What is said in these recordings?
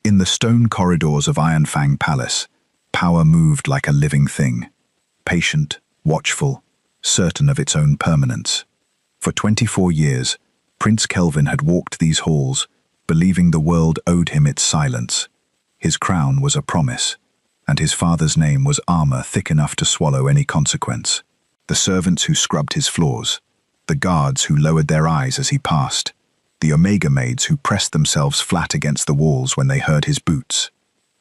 In the stone corridors of Ironfang Palace, power moved like a living thing, patient, watchful, certain of its own permanence. For 24 years, Prince Kelvin had walked these halls, believing the world owed him its silence. His crown was a promise, and his father's name was armor thick enough to swallow any consequence. The servants who scrubbed his floors, the guards who lowered their eyes as he passed, the Omega maids who pressed themselves flat against the walls when they heard his boots.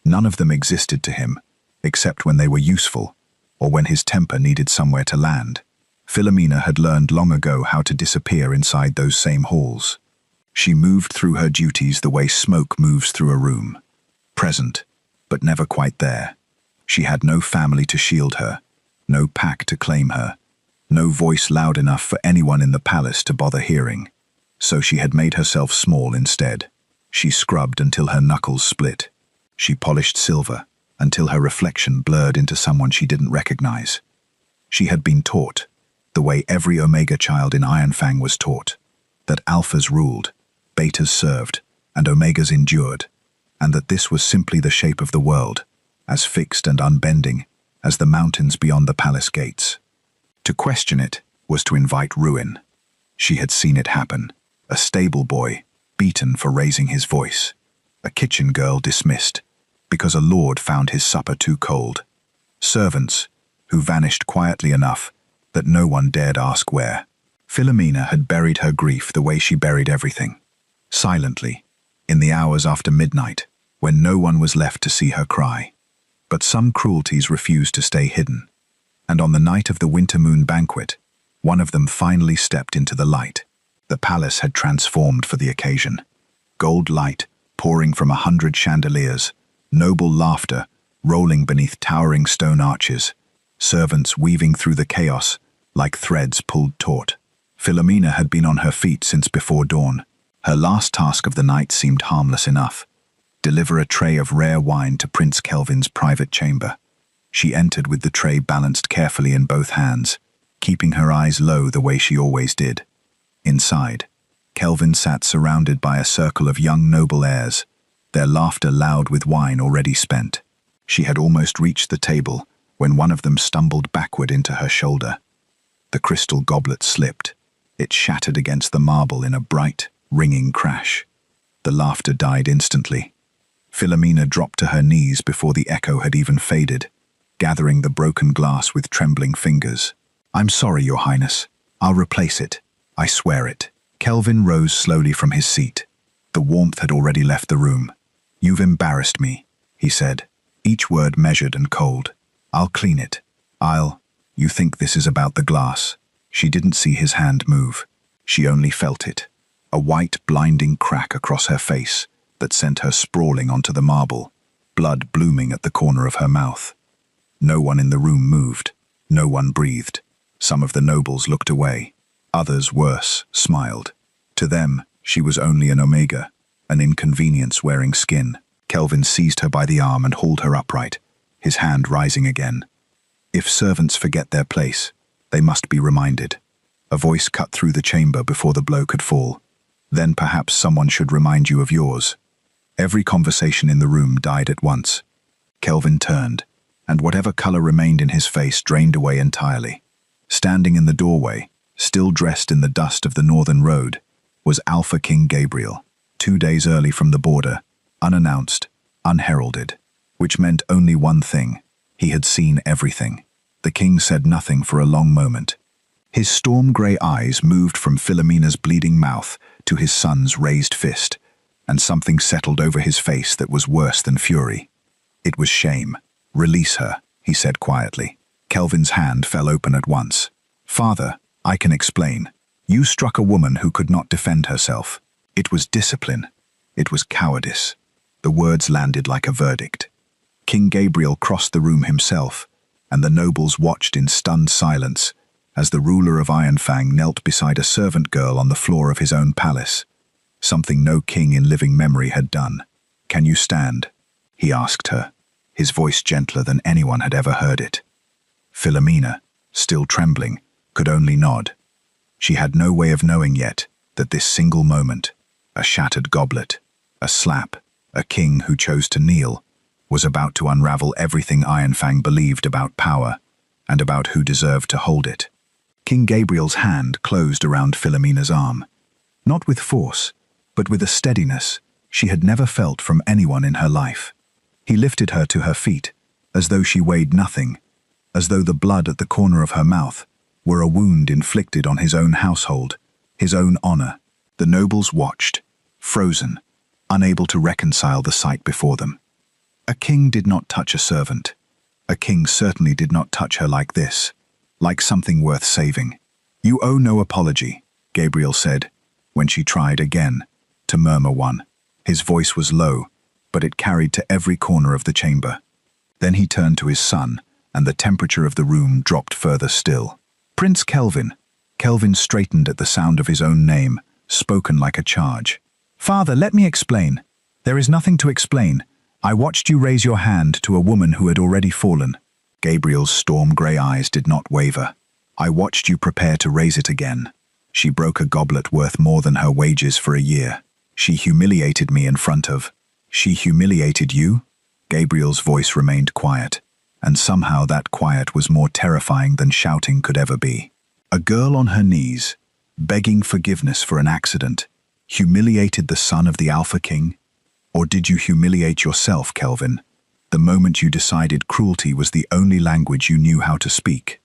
None of them existed to him, except when they were useful, or when his temper needed somewhere to land. Philomena had learned long ago how to disappear inside those same halls. She moved through her duties the way smoke moves through a room. Present, but never quite there. She had no family to shield her, no pack to claim her, no voice loud enough for anyone in the palace to bother hearing. So she had made herself small instead. She scrubbed until her knuckles split. She polished silver until her reflection blurred into someone she didn't recognize. She had been taught, the way every Omega child in Ironfang was taught, that alphas ruled, betas served, and Omegas endured, and that this was simply the shape of the world, as fixed and unbending as the mountains beyond the palace gates. To question it was to invite ruin. She had seen it happen. A stable boy, beaten for raising his voice. A kitchen girl dismissed, because a lord found his supper too cold. Servants, who vanished quietly enough that no one dared ask where. Philomena had buried her grief the way she buried everything. Silently, in the hours after midnight, when no one was left to see her cry. But some cruelties refused to stay hidden. And on the night of the winter moon banquet, one of them finally stepped into the light. The palace had transformed for the occasion. Gold light pouring from 100 chandeliers, noble laughter rolling beneath towering stone arches, servants weaving through the chaos like threads pulled taut. Philomena had been on her feet since before dawn. Her last task of the night seemed harmless enough. Deliver a tray of rare wine to Prince Kelvin's private chamber. She entered with the tray balanced carefully in both hands, keeping her eyes low the way she always did. Inside, Kelvin sat surrounded by a circle of young noble heirs, their laughter loud with wine already spent. She had almost reached the table when one of them stumbled backward into her shoulder. The crystal goblet slipped. It shattered against the marble in a bright, ringing crash. The laughter died instantly. Philomena dropped to her knees before the echo had even faded, gathering the broken glass with trembling fingers. "I'm sorry, Your Highness. I'll replace it. I swear it." Kelvin rose slowly from his seat. The warmth had already left the room. "You've embarrassed me," he said, each word measured and cold. "I'll clean it. You think this is about the glass?" She didn't see his hand move. She only felt it. A white, blinding crack across her face that sent her sprawling onto the marble, blood blooming at the corner of her mouth. No one in the room moved. No one breathed. Some of the nobles looked away. Others, worse, smiled. To them, she was only an Omega, an inconvenience wearing skin. Kelvin seized her by the arm and hauled her upright, his hand rising again. If servants forget their place, they must be reminded. A voice cut through the chamber before the blow could fall. Then perhaps someone should remind you of yours. Every conversation in the room died at once. Kelvin turned, and whatever color remained in his face drained away entirely. Standing in the doorway, still dressed in the dust of the northern road, was Alpha King Gabriel, 2 days early from the border, unannounced, unheralded, which meant only one thing. He had seen everything. The king said nothing for a long moment. His storm-grey eyes moved from Philomena's bleeding mouth to his son's raised fist, and something settled over his face that was worse than fury. It was shame. "Release her," he said quietly. Kelvin's hand fell open at once. "Father, I can explain. You struck a woman who could not defend herself. It was discipline. It was cowardice." The words landed like a verdict. King Gabriel crossed the room himself, and the nobles watched in stunned silence as the ruler of Ironfang knelt beside a servant girl on the floor of his own palace, something no king in living memory had done. "Can you stand?" he asked her, his voice gentler than anyone had ever heard it. Philomena, still trembling, could only nod. She had no way of knowing yet that this single moment, a shattered goblet, a slap, a king who chose to kneel, was about to unravel everything Ironfang believed about power and about who deserved to hold it. King Gabriel's hand closed around Philomena's arm, not with force, but with a steadiness she had never felt from anyone in her life. He lifted her to her feet, as though she weighed nothing, as though the blood at the corner of her mouth were a wound inflicted on his own household, his own honor. The nobles watched, frozen, unable to reconcile the sight before them. A king did not touch a servant. A king certainly did not touch her like this, like something worth saving. "You owe no apology," Gabriel said, when she tried again to murmur one. His voice was low, but it carried to every corner of the chamber. Then he turned to his son, and the temperature of the room dropped further still. "Prince Kelvin." Kelvin straightened at the sound of his own name, spoken like a charge. "Father, let me explain." "There is nothing to explain. I watched you raise your hand to a woman who had already fallen." Gabriel's storm-grey eyes did not waver. "I watched you prepare to raise it again. She broke a goblet worth more than her wages for a year. She humiliated me in front of—" "She humiliated you?" Gabriel's voice remained quiet, and somehow that quiet was more terrifying than shouting could ever be. A girl on her knees, begging forgiveness for an accident, humiliated the son of the Alpha King? Or did you humiliate yourself, Kelvin, the moment you decided cruelty was the only language you knew how to speak?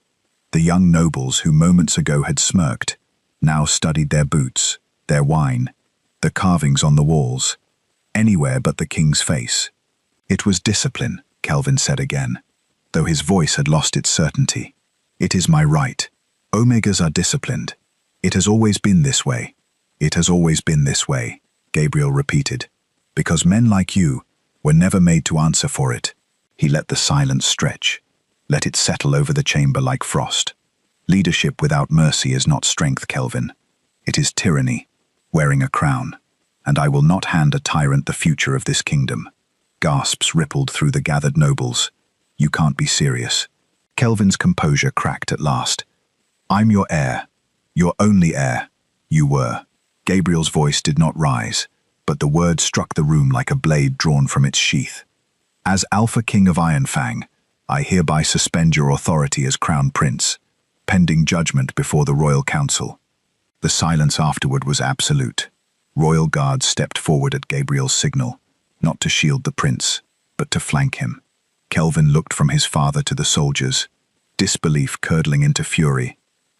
The young nobles who moments ago had smirked now studied their boots, their wine, the carvings on the walls, anywhere but the king's face. "It was discipline," Kelvin said again, though his voice had lost its certainty. "It is my right. Omegas are disciplined. It has always been this way. It has always been this way," Gabriel repeated, "because men like you were never made to answer for it." He let the silence stretch, let it settle over the chamber like frost. "Leadership without mercy is not strength, Kelvin. It is tyranny, wearing a crown, and I will not hand a tyrant the future of this kingdom." Gasps rippled through the gathered nobles. "You can't be serious." Kelvin's composure cracked at last. "I'm your heir, your only heir. You were." Gabriel's voice did not rise, but the words struck the room like a blade drawn from its sheath. "As Alpha King of Ironfang, I hereby suspend your authority as Crown Prince, pending judgment before the Royal Council." The silence afterward was absolute. Royal guards stepped forward at Gabriel's signal, not to shield the prince, but to flank him. Kelvin looked from his father to the soldiers, disbelief curdling into fury,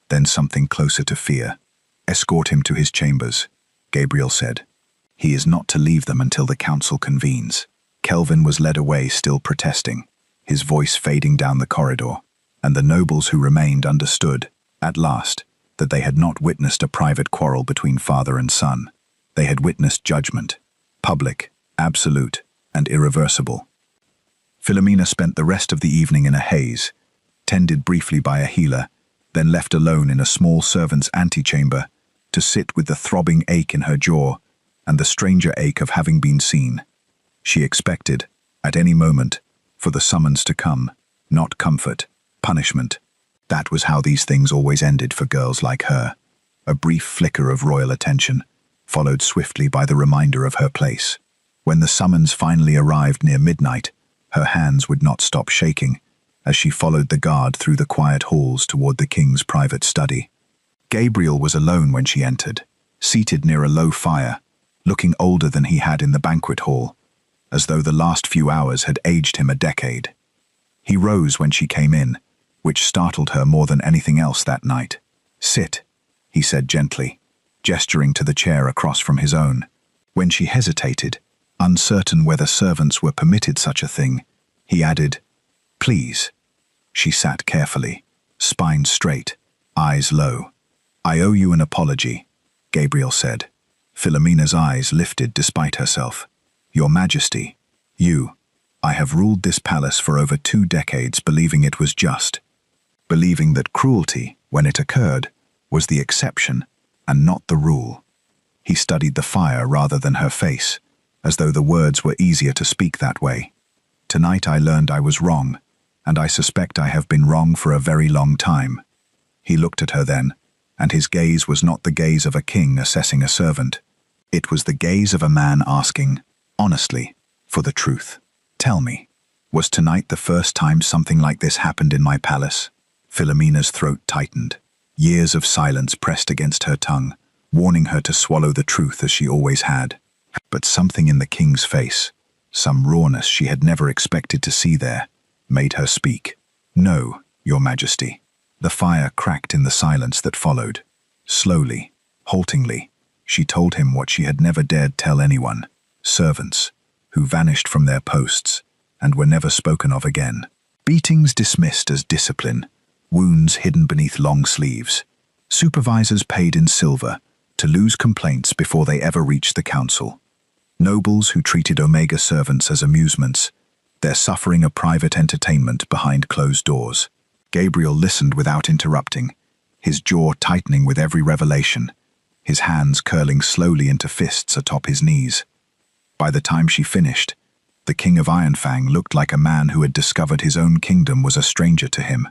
then something closer to fear. "Escort him to his chambers," Gabriel said. "He is not to leave them until the council convenes." Kelvin was led away, still protesting, his voice fading down the corridor, and the nobles who remained understood, at last, that they had not witnessed a private quarrel between father and son. They had witnessed judgment, public, absolute, and irreversible. Philomena spent the rest of the evening in a haze, tended briefly by a healer, then left alone in a small servant's antechamber to sit with the throbbing ache in her jaw and the stranger ache of having been seen. She expected, at any moment, for the summons to come, not comfort, punishment. That was how these things always ended for girls like her. A brief flicker of royal attention, followed swiftly by the reminder of her place. When the summons finally arrived near midnight, her hands would not stop shaking as she followed the guard through the quiet halls toward the king's private study. Gabriel was alone when she entered, seated near a low fire, looking older than he had in the banquet hall, as though the last few hours had aged him a decade. He rose when she came in, which startled her more than anything else that night. "Sit," he said gently, gesturing to the chair across from his own. When she hesitated, uncertain whether servants were permitted such a thing, he added, "Please." She sat carefully, spine straight, eyes low. "I owe you an apology," Gabriel said. Philomena's eyes lifted despite herself. "Your Majesty, I have ruled this palace for over 2 decades believing it was just, believing that cruelty, when it occurred, was the exception and not the rule." He studied the fire rather than her face, as though the words were easier to speak that way. "Tonight I learned I was wrong, and I suspect I have been wrong for a very long time." He looked at her then, and his gaze was not the gaze of a king assessing a servant. It was the gaze of a man asking, honestly, for the truth. Tell me, was tonight the first time something like this happened in my palace? Philomena's throat tightened. Years of silence pressed against her tongue, warning her to swallow the truth as she always had. But something in the king's face, some rawness she had never expected to see there, made her speak. No, your majesty. The fire cracked in the silence that followed. Slowly, haltingly, she told him what she had never dared tell anyone. Servants, who vanished from their posts and were never spoken of again. Beatings dismissed as discipline, wounds hidden beneath long sleeves. Supervisors paid in silver to lose complaints before they ever reached the council. Nobles who treated Omega servants as amusements, their suffering a private entertainment behind closed doors. Gabriel listened without interrupting, his jaw tightening with every revelation, his hands curling slowly into fists atop his knees. By the time she finished, the King of Ironfang looked like a man who had discovered his own kingdom was a stranger to him.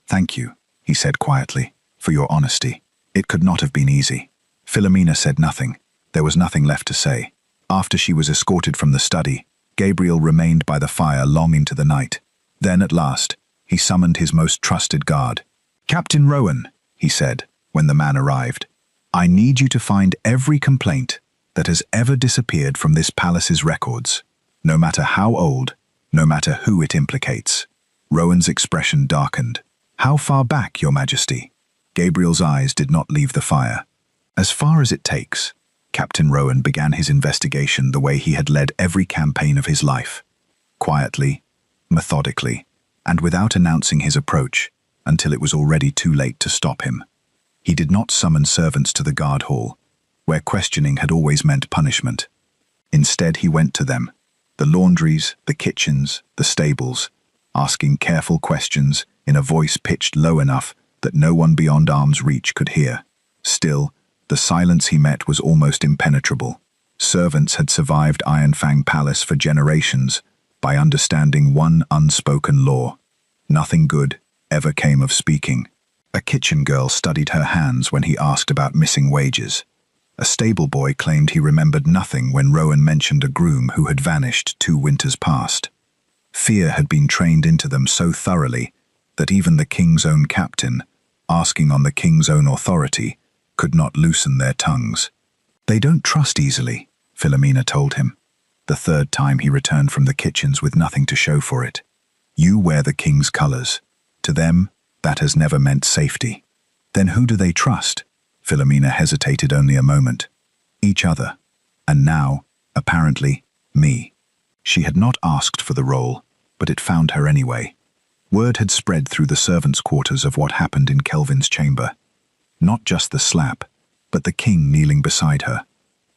Thank you, he said quietly, for your honesty. It could not have been easy. Philomena said nothing. There was nothing left to say. After she was escorted from the study, Gabriel remained by the fire long into the night. Then, at last, he summoned his most trusted guard. Captain Rowan, he said, when the man arrived, I need you to find every complaint that has ever disappeared from this palace's records, no matter how old, no matter who it implicates. Rowan's expression darkened. How far back, your majesty? Gabriel's eyes did not leave the fire. As far as it takes. Captain Rowan began his investigation the way he had led every campaign of his life. Quietly, methodically, and without announcing his approach until it was already too late to stop him. He did not summon servants to the guard hall, where questioning had always meant punishment. Instead, he went to them, the laundries, the kitchens, the stables, asking careful questions in a voice pitched low enough that no one beyond arm's reach could hear. Still, the silence he met was almost impenetrable. Servants had survived Ironfang Palace for generations by understanding one unspoken law. Nothing good ever came of speaking. A kitchen girl studied her hands when he asked about missing wages. A stable boy claimed he remembered nothing when Rowan mentioned a groom who had vanished 2 winters past. Fear had been trained into them so thoroughly that even the king's own captain, asking on the king's own authority, could not loosen their tongues. They don't trust easily, Philomena told him, the third time he returned from the kitchens with nothing to show for it. You wear the king's colors. To them, that has never meant safety. Then who do they trust? Philomena hesitated only a moment. Each other. And now, apparently, me. She had not asked for the role, but it found her anyway. Word had spread through the servants' quarters of what happened in Kelvin's chamber. Not just the slap, but the king kneeling beside her.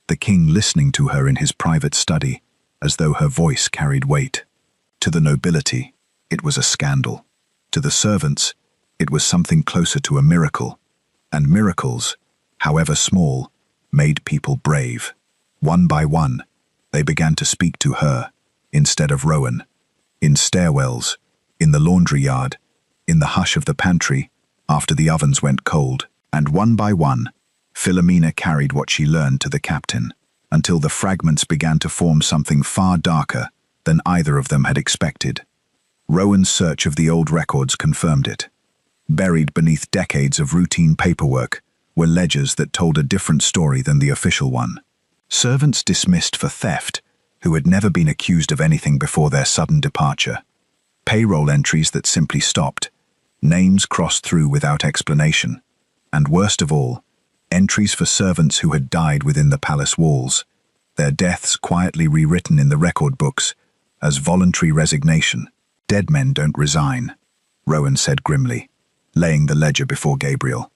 The king listening to her in his private study, as though her voice carried weight. To the nobility, it was a scandal. To the servants, it was something closer to a miracle. And miracles, however small, made people brave. One by one, they began to speak to her, instead of Rowan. In stairwells, in the laundry yard, in the hush of the pantry, after the ovens went cold. And one by one, Philomena carried what she learned to the captain, until the fragments began to form something far darker than either of them had expected. Rowan's search of the old records confirmed it. Buried beneath decades of routine paperwork were ledgers that told a different story than the official one. Servants dismissed for theft who had never been accused of anything before their sudden departure. Payroll entries that simply stopped, names crossed through without explanation. And worst of all, entries for servants who had died within the palace walls, their deaths quietly rewritten in the record books as voluntary resignation. Dead men don't resign, Rowan said grimly, laying the ledger before Gabriel.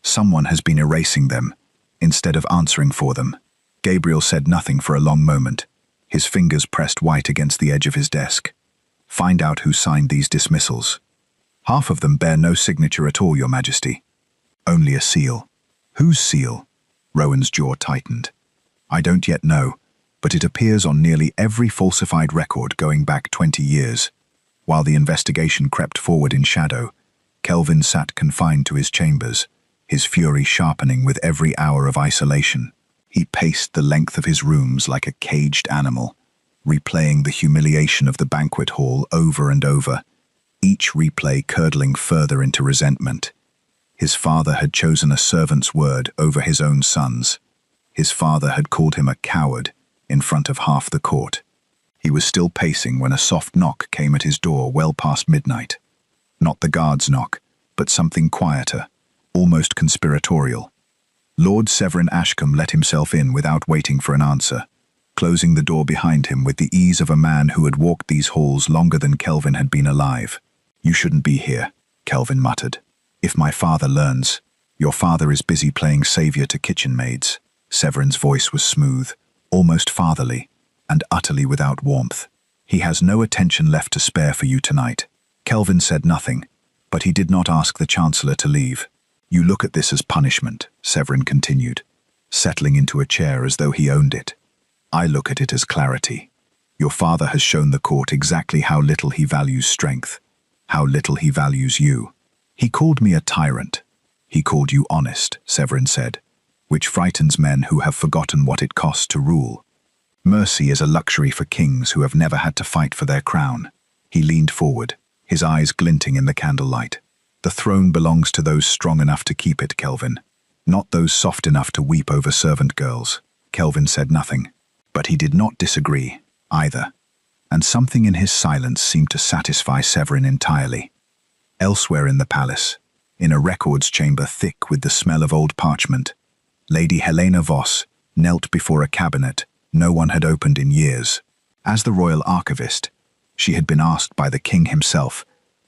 Someone has been erasing them, instead of answering for them. Gabriel said nothing for a long moment, his fingers pressed white against the edge of his desk. Find out who signed these dismissals. Half of them bear no signature at all, your majesty. Only a seal. Whose seal? Rowan's jaw tightened. I don't yet know, but it appears on nearly every falsified record going back 20 years. While the investigation crept forward in shadow, Kelvin sat confined to his chambers, his fury sharpening with every hour of isolation. He paced the length of his rooms like a caged animal, replaying the humiliation of the banquet hall over and over, each replay curdling further into resentment. His father had chosen a servant's word over his own son's. His father had called him a coward in front of half the court. He was still pacing when a soft knock came at his door well past midnight. Not the guard's knock, but something quieter, almost conspiratorial. Lord Severin Ashcombe let himself in without waiting for an answer, closing the door behind him with the ease of a man who had walked these halls longer than Kelvin had been alive. "You shouldn't be here," Kelvin muttered. "If my father learns, your father is busy playing savior to kitchen maids." Severin's voice was smooth, almost fatherly, and utterly without warmth. "He has no attention left to spare for you tonight." Kelvin said nothing, but he did not ask the Chancellor to leave. "You look at this as punishment," Severin continued, settling into a chair as though he owned it. "I look at it as clarity. Your father has shown the court exactly how little he values strength, how little he values you. He called me a tyrant. He called you honest," Severin said, "which frightens men who have forgotten what it costs to rule. Mercy is a luxury for kings who have never had to fight for their crown." He leaned forward, his eyes glinting in the candlelight. "The throne belongs to those strong enough to keep it, Kelvin, not those soft enough to weep over servant girls." Kelvin said nothing, but he did not disagree, either, and something in his silence seemed to satisfy Severin entirely. Elsewhere in the palace, in a records chamber thick with the smell of old parchment, Lady Helena Voss knelt before a cabinet no one had opened in years. As the royal archivist, she had been asked by the king himself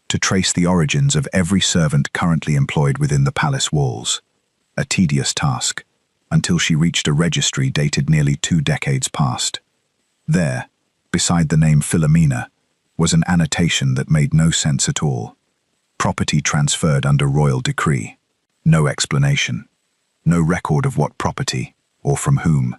to trace the origins of every servant currently employed within the palace walls. A tedious task, until she reached a registry dated nearly 2 decades past. There, beside the name Philomena, was an annotation that made no sense at all. Property transferred under royal decree. No explanation. No record of what property, or from whom.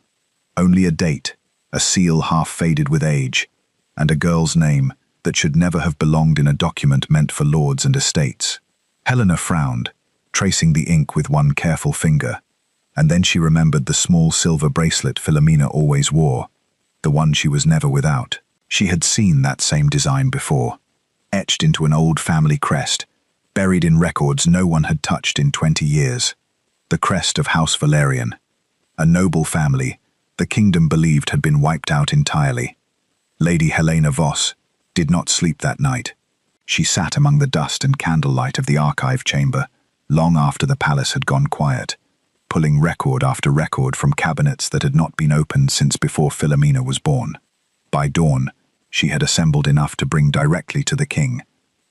Only a date, a seal half faded with age, and a girl's name that should never have belonged in a document meant for lords and estates. Helena frowned, tracing the ink with one careful finger, and then she remembered the small silver bracelet Philomena always wore, the one she was never without. She had seen that same design before, etched into an old family crest, buried in records no one had touched in 20 years. The crest of House Valerian, a noble family the kingdom believed had been wiped out entirely. Lady Helena Voss did not sleep that night. She sat among the dust and candlelight of the archive chamber, long after the palace had gone quiet, pulling record after record from cabinets that had not been opened since before Philomena was born. By dawn, she had assembled enough to bring directly to the king,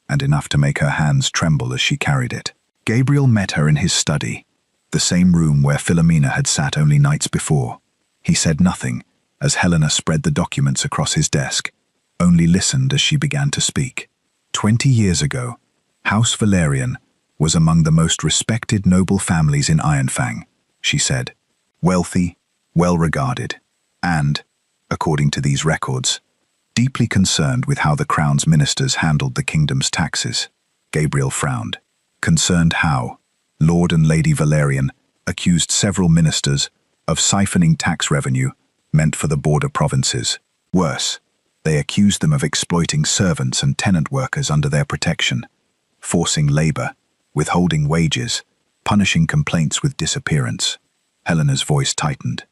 and enough to make her hands tremble as she carried it. Gabriel met her in his study, the same room where Philomena had sat only nights before. He said nothing as Helena spread the documents across his desk, only listened as she began to speak. 20 years ago, House Valerian was among the most respected noble families in Ironfang, she said. Wealthy, well-regarded, and, according to these records, deeply concerned with how the crown's ministers handled the kingdom's taxes. Gabriel frowned. Concerned how Lord and Lady Valerian accused several ministers of siphoning tax revenue meant for the border provinces. Worse, they accused them of exploiting servants and tenant workers under their protection, forcing labor, withholding wages, punishing complaints with disappearance. Helena's voice tightened.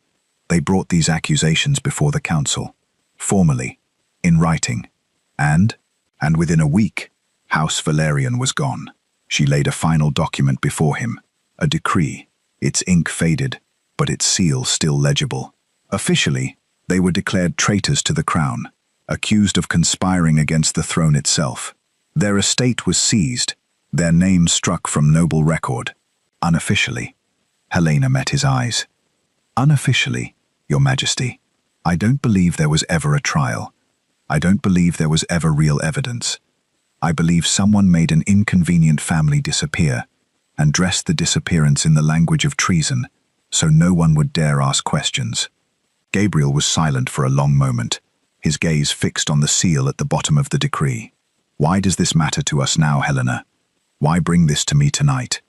They brought these accusations before the council, formally, in writing, and within a week, House Valerian was gone. She laid a final document before him, a decree, its ink faded, but its seal still legible. Officially, they were declared traitors to the crown, accused of conspiring against the throne itself. Their estate was seized, their names struck from noble record. Unofficially, Helena met his eyes. Unofficially, Your Majesty, I don't believe there was ever a trial. I don't believe there was ever real evidence. I believe someone made an inconvenient family disappear and dressed the disappearance in the language of treason, so no one would dare ask questions. Gabriel was silent for a long moment, his gaze fixed on the seal at the bottom of the decree. Why does this matter to us now, Helena? Why bring this to me tonight?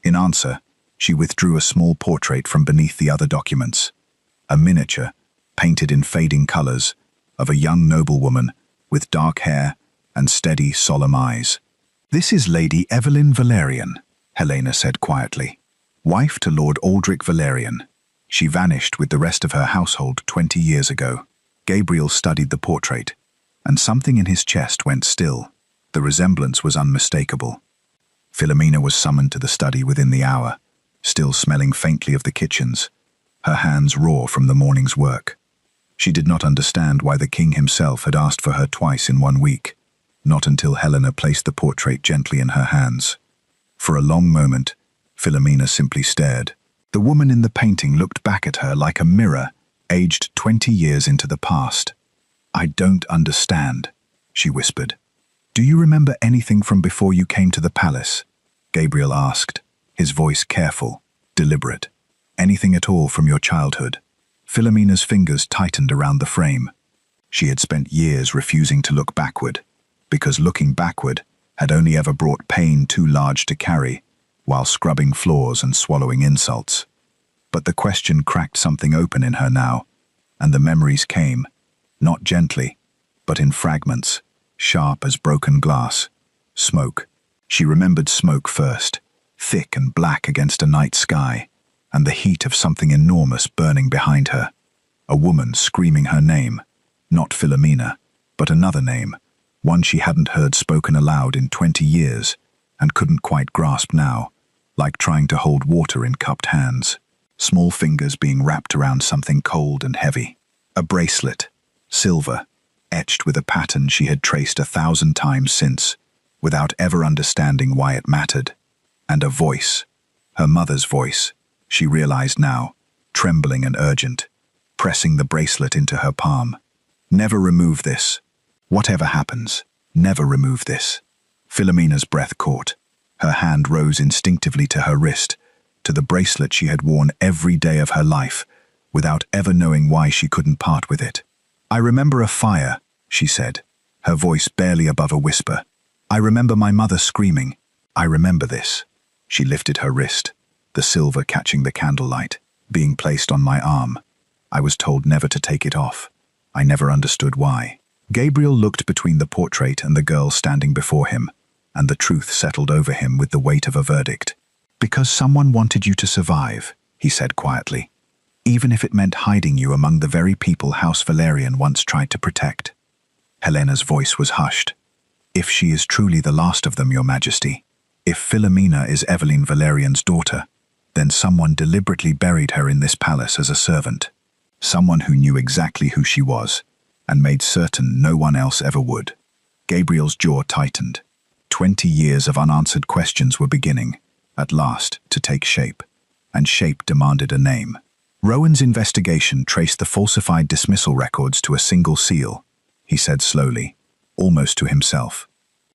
In answer, she withdrew a small portrait from beneath the other documents. A miniature, painted in fading colors, of a young noblewoman with dark hair and steady, solemn eyes. "This is Lady Evelyn Valerian," Helena said quietly, "wife to Lord Aldrich Valerian. She vanished with the rest of her household 20 years ago." Gabriel studied the portrait, and something in his chest went still. The resemblance was unmistakable. Philomena was summoned to the study within the hour, still smelling faintly of the kitchens, her hands raw from the morning's work. She did not understand why the king himself had asked for her twice in 1 week, not until Helena placed the portrait gently in her hands. For a long moment, Philomena simply stared. The woman in the painting looked back at her like a mirror, aged 20 years into the past. "I don't understand," she whispered. "Do you remember anything from before you came to the palace?" Gabriel asked, his voice careful, deliberate. "Anything at all from your childhood?" Philomena's fingers tightened around the frame. She had spent years refusing to look backward, because looking backward had only ever brought pain too large to carry, while scrubbing floors and swallowing insults. But the question cracked something open in her now, and the memories came, not gently, but in fragments, sharp as broken glass. Smoke. She remembered smoke first, thick and black against a night sky, and the heat of something enormous burning behind her. A woman screaming her name, not Philomena, but another name, one she hadn't heard spoken aloud in 20 years, and couldn't quite grasp now, like trying to hold water in cupped hands. Small fingers being wrapped around something cold and heavy. A bracelet, silver, etched with a pattern she had traced 1,000 times since, without ever understanding why it mattered. And a voice, her mother's voice, she realized now, trembling and urgent, pressing the bracelet into her palm. "Never remove this. Whatever happens, never remove this." Philomena's breath caught. Her hand rose instinctively to her wrist, to the bracelet she had worn every day of her life, without ever knowing why she couldn't part with it. "I remember a fire," she said, her voice barely above a whisper. "I remember my mother screaming. I remember this." She lifted her wrist, the silver catching the candlelight, being placed on my arm. I was told never to take it off. I never understood why. Gabriel looked between the portrait and the girl standing before him, and the truth settled over him with the weight of a verdict. "Because someone wanted you to survive," he said quietly, "even if it meant hiding you among the very people House Valerian once tried to protect." Helena's voice was hushed. "If she is truly the last of them, Your Majesty, if Philomena is Evelyn Valerian's daughter, then someone deliberately buried her in this palace as a servant. Someone who knew exactly who she was, and made certain no one else ever would." Gabriel's jaw tightened. 20 years of unanswered questions were beginning, at last, to take shape, and shape demanded a name. Rowan's investigation traced the falsified dismissal records to a single seal, he said slowly, almost to himself.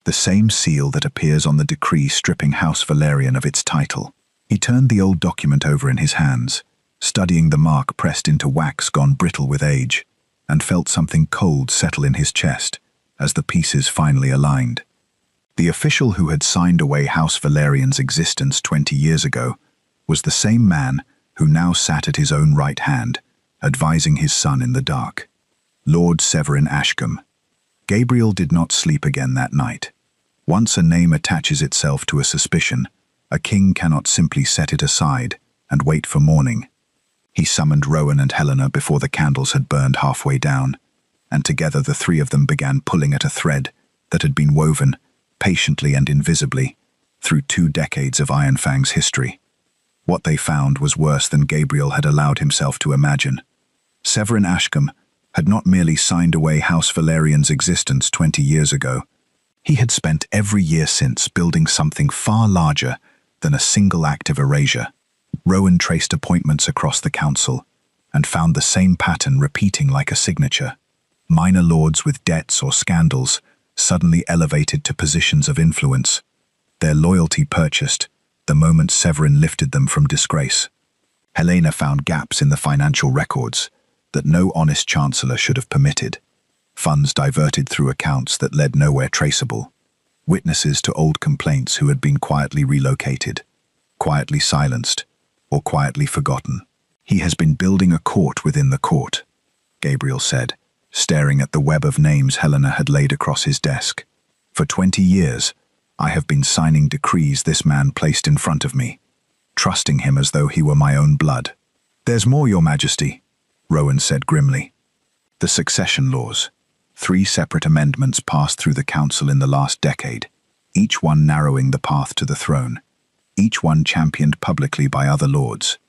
The same seal that appears on the decree stripping House Valerian of its title. He turned the old document over in his hands, studying the mark pressed into wax gone brittle with age, and felt something cold settle in his chest as the pieces finally aligned. The official who had signed away House Valerian's existence 20 years ago was the same man who now sat at his own right hand, advising his son in the dark. Lord Severin Ashcombe. Gabriel did not sleep again that night. Once a name attaches itself to a suspicion, a king cannot simply set it aside and wait for morning. He summoned Rowan and Helena before the candles had burned halfway down, and together the three of them began pulling at a thread that had been woven, patiently and invisibly, through 2 decades of Ironfang's history. What they found was worse than Gabriel had allowed himself to imagine. Severin Ashcombe had not merely signed away House Valerian's existence 20 years ago. He had spent every year since building something far larger than a single act of erasure. Rowan traced appointments across the council and found the same pattern repeating like a signature. Minor lords with debts or scandals suddenly elevated to positions of influence, their loyalty purchased the moment Severin lifted them from disgrace. Helena found gaps in the financial records that no honest chancellor should have permitted. Funds diverted through accounts that led nowhere traceable. Witnesses to old complaints who had been quietly relocated, quietly silenced, or quietly forgotten. "He has been building a court within the court," Gabriel said, staring at the web of names Helena had laid across his desk. For 20 years, I have been signing decrees this man placed in front of me, trusting him as though he were my own blood. There's more, Your Majesty, Rowan said grimly. The succession laws. 3 separate amendments passed through the council in the last decade, each one narrowing the path to the throne, each one championed publicly by other lords,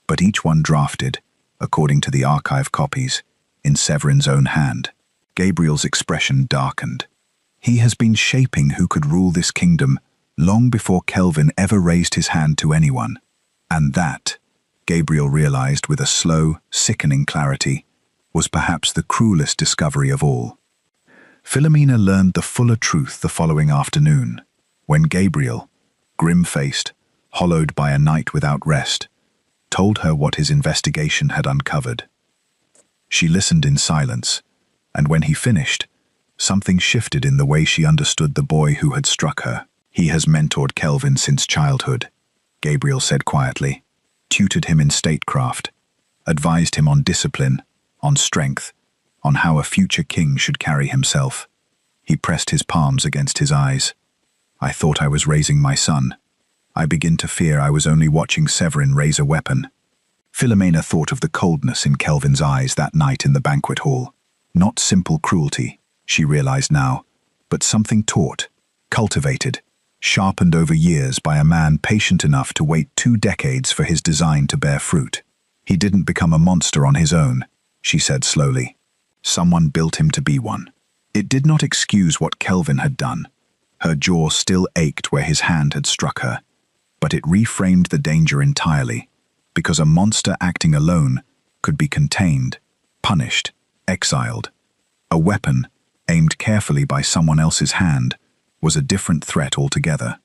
but each one drafted, according to the archive copies, in Severin's own hand. Gabriel's expression darkened. He has been shaping who could rule this kingdom long before Kelvin ever raised his hand to anyone. And that, Gabriel realized with a slow, sickening clarity, was perhaps the cruelest discovery of all. Philomena learned the fuller truth the following afternoon, when Gabriel, grim-faced, hollowed by a night without rest, told her what his investigation had uncovered. She listened in silence, and when he finished, something shifted in the way she understood the boy who had struck her. He has mentored Kelvin since childhood, Gabriel said quietly, tutored him in statecraft, advised him on discipline, on strength, on how a future king should carry himself. He pressed his palms against his eyes. I thought I was raising my son. I begin to fear I was only watching Severin raise a weapon. Philomena thought of the coldness in Kelvin's eyes that night in the banquet hall. Not simple cruelty, she realized now, but something taught, cultivated, sharpened over years by a man patient enough to wait 2 decades for his design to bear fruit. He didn't become a monster on his own, she said slowly. Someone built him to be one. It did not excuse what Kelvin had done. Her jaw still ached where his hand had struck her, but it reframed the danger entirely, because a monster acting alone could be contained, punished, exiled. A weapon, aimed carefully by someone else's hand, was a different threat altogether.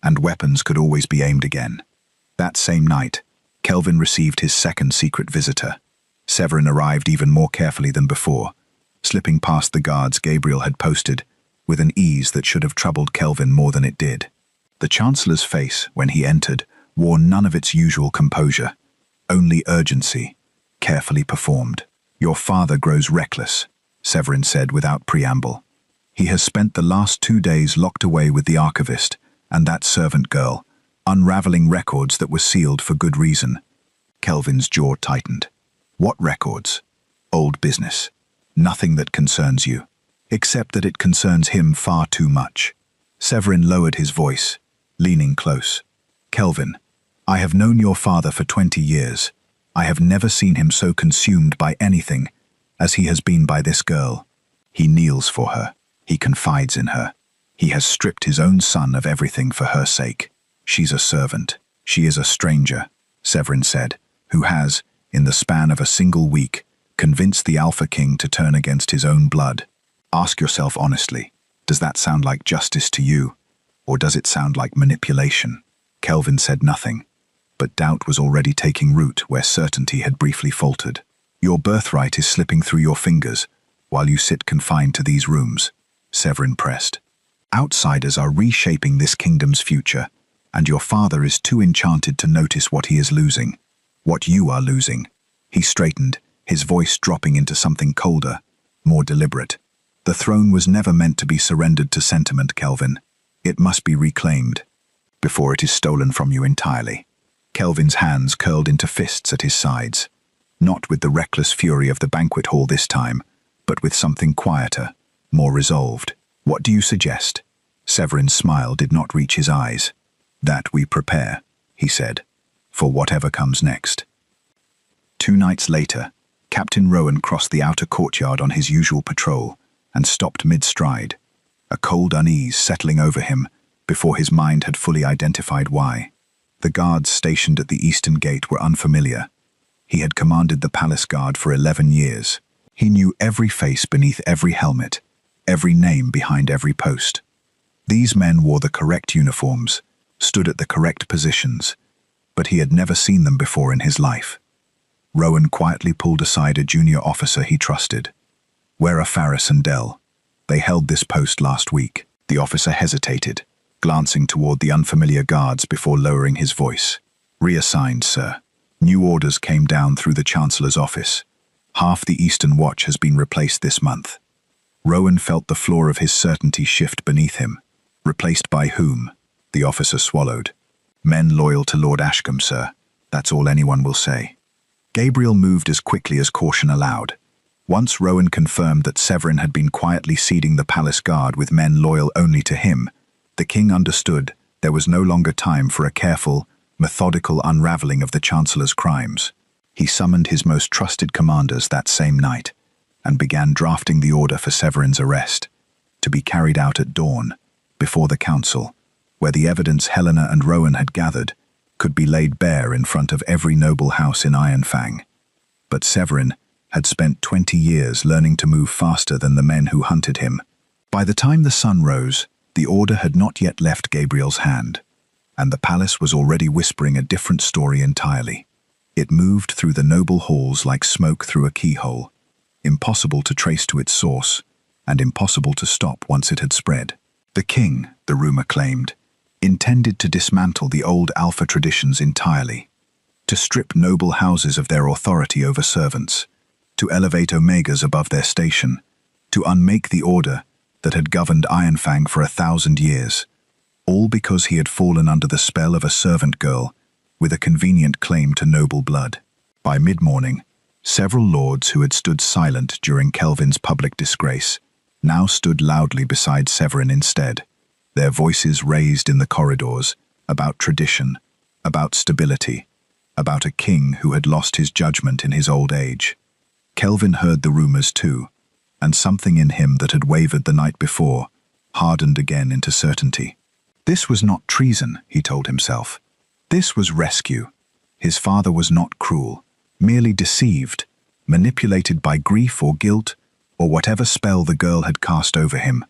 And weapons could always be aimed again. That same night, Kelvin received his second secret visitor. Severin arrived even more carefully than before, slipping past the guards Gabriel had posted, with an ease that should have troubled Kelvin more than it did. The Chancellor's face, when he entered, wore none of its usual composure, only urgency, carefully performed. Your father grows reckless, Severin said without preamble. He has spent the last 2 days locked away with the archivist and that servant girl, unraveling records that were sealed for good reason. Kelvin's jaw tightened. What records? Old business. Nothing that concerns you, except that it concerns him far too much. Severin lowered his voice, leaning close. Kelvin, I have known your father for 20 years. I have never seen him so consumed by anything as he has been by this girl. He kneels for her. He confides in her. He has stripped his own son of everything for her sake. She's a servant. She is a stranger, Severin said, who has, in the span of a single week, convinced the Alpha King to turn against his own blood. Ask yourself honestly, does that sound like justice to you, or does it sound like manipulation? Kelvin said nothing, but doubt was already taking root where certainty had briefly faltered. Your birthright is slipping through your fingers while you sit confined to these rooms, Severin pressed. Outsiders are reshaping this kingdom's future, and your father is too enchanted to notice what he is losing. What you are losing. He straightened, his voice dropping into something colder, more deliberate. The throne was never meant to be surrendered to sentiment, Kelvin. It must be reclaimed, before it is stolen from you entirely. Kelvin's hands curled into fists at his sides, not with the reckless fury of the banquet hall this time, but with something quieter, more resolved. What do you suggest? Severin's smile did not reach his eyes. That we prepare, he said, for whatever comes next. 2 nights later, Captain Rowan crossed the outer courtyard on his usual patrol and stopped mid-stride, a cold unease settling over him before his mind had fully identified why. The guards stationed at the eastern gate were unfamiliar. He had commanded the palace guard for 11 years. He knew every face beneath every helmet, every name behind every post. These men wore the correct uniforms, stood at the correct positions, but he had never seen them before in his life. Rowan quietly pulled aside a junior officer he trusted. Where are Faris and Dell? They held this post last week. The officer hesitated, glancing toward the unfamiliar guards before lowering his voice. Reassigned, sir. New orders came down through the Chancellor's office. Half the Eastern Watch has been replaced this month. Rowan felt the floor of his certainty shift beneath him. Replaced by whom? The officer swallowed. Men loyal to Lord Ashcombe, sir. That's all anyone will say. Gabriel moved as quickly as caution allowed. Once Rowan confirmed that Severin had been quietly seeding the palace guard with men loyal only to him, the king understood there was no longer time for a careful, methodical unraveling of the Chancellor's crimes. He summoned his most trusted commanders that same night and began drafting the order for Severin's arrest, to be carried out at dawn, before the council, where the evidence Helena and Rowan had gathered could be laid bare in front of every noble house in Ironfang. But Severin had spent 20 years learning to move faster than the men who hunted him. By the time the sun rose, the order had not yet left Gabriel's hand, and the palace was already whispering a different story entirely. It moved through the noble halls like smoke through a keyhole, impossible to trace to its source, and impossible to stop once it had spread. The king, the rumor claimed, intended to dismantle the old Alpha traditions entirely, to strip noble houses of their authority over servants, to elevate Omegas above their station, to unmake the order that had governed Ironfang for 1,000 years, all because he had fallen under the spell of a servant girl with a convenient claim to noble blood. By mid-morning, several lords who had stood silent during Kelvin's public disgrace now stood loudly beside Severin instead, their voices raised in the corridors about tradition, about stability, about a king who had lost his judgment in his old age. Kelvin heard the rumors too, and something in him that had wavered the night before hardened again into certainty. This was not treason, he told himself. This was rescue. His father was not cruel, merely deceived, manipulated by grief or guilt, or whatever spell the girl had cast over him.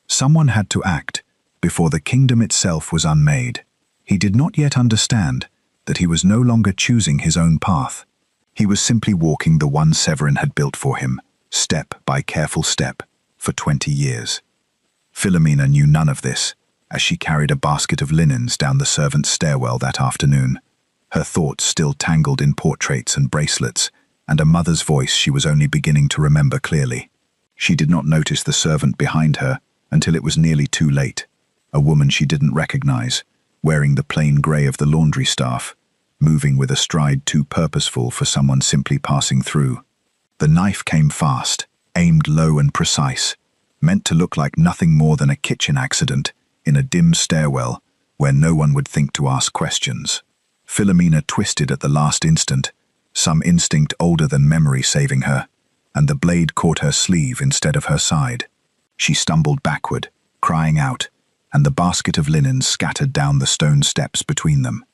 Someone had to act before the kingdom itself was unmade. He did not yet understand that he was no longer choosing his own path. He was simply walking the one Severin had built for him, step by careful step, for 20 years. Philomena knew none of this, as she carried a basket of linens down the servants' stairwell that afternoon, her thoughts still tangled in portraits and bracelets, and a mother's voice she was only beginning to remember clearly. She did not notice the servant behind her until it was nearly too late, a woman she didn't recognize, wearing the plain grey of the laundry staff, moving with a stride too purposeful for someone simply passing through. The knife came fast, aimed low and precise, meant to look like nothing more than a kitchen accident in a dim stairwell where no one would think to ask questions. Philomena twisted at the last instant, some instinct older than memory saving her, and the blade caught her sleeve instead of her side. She stumbled backward, crying out, and the basket of linens scattered down the stone steps between them.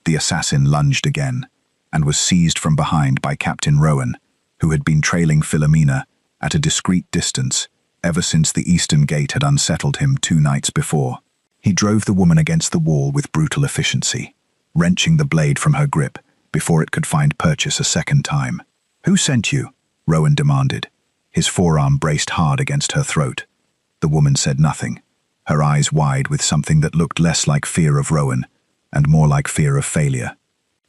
The assassin lunged again, and was seized from behind by Captain Rowan, who had been trailing Philomena at a discreet distance ever since the eastern gate had unsettled him 2 nights before. He drove the woman against the wall with brutal efficiency, wrenching the blade from her grip before it could find purchase a second time. "Who sent you?" Rowan demanded, his forearm braced hard against her throat. The woman said nothing, her eyes wide with something that looked less like fear of Rowan and more like fear of failure.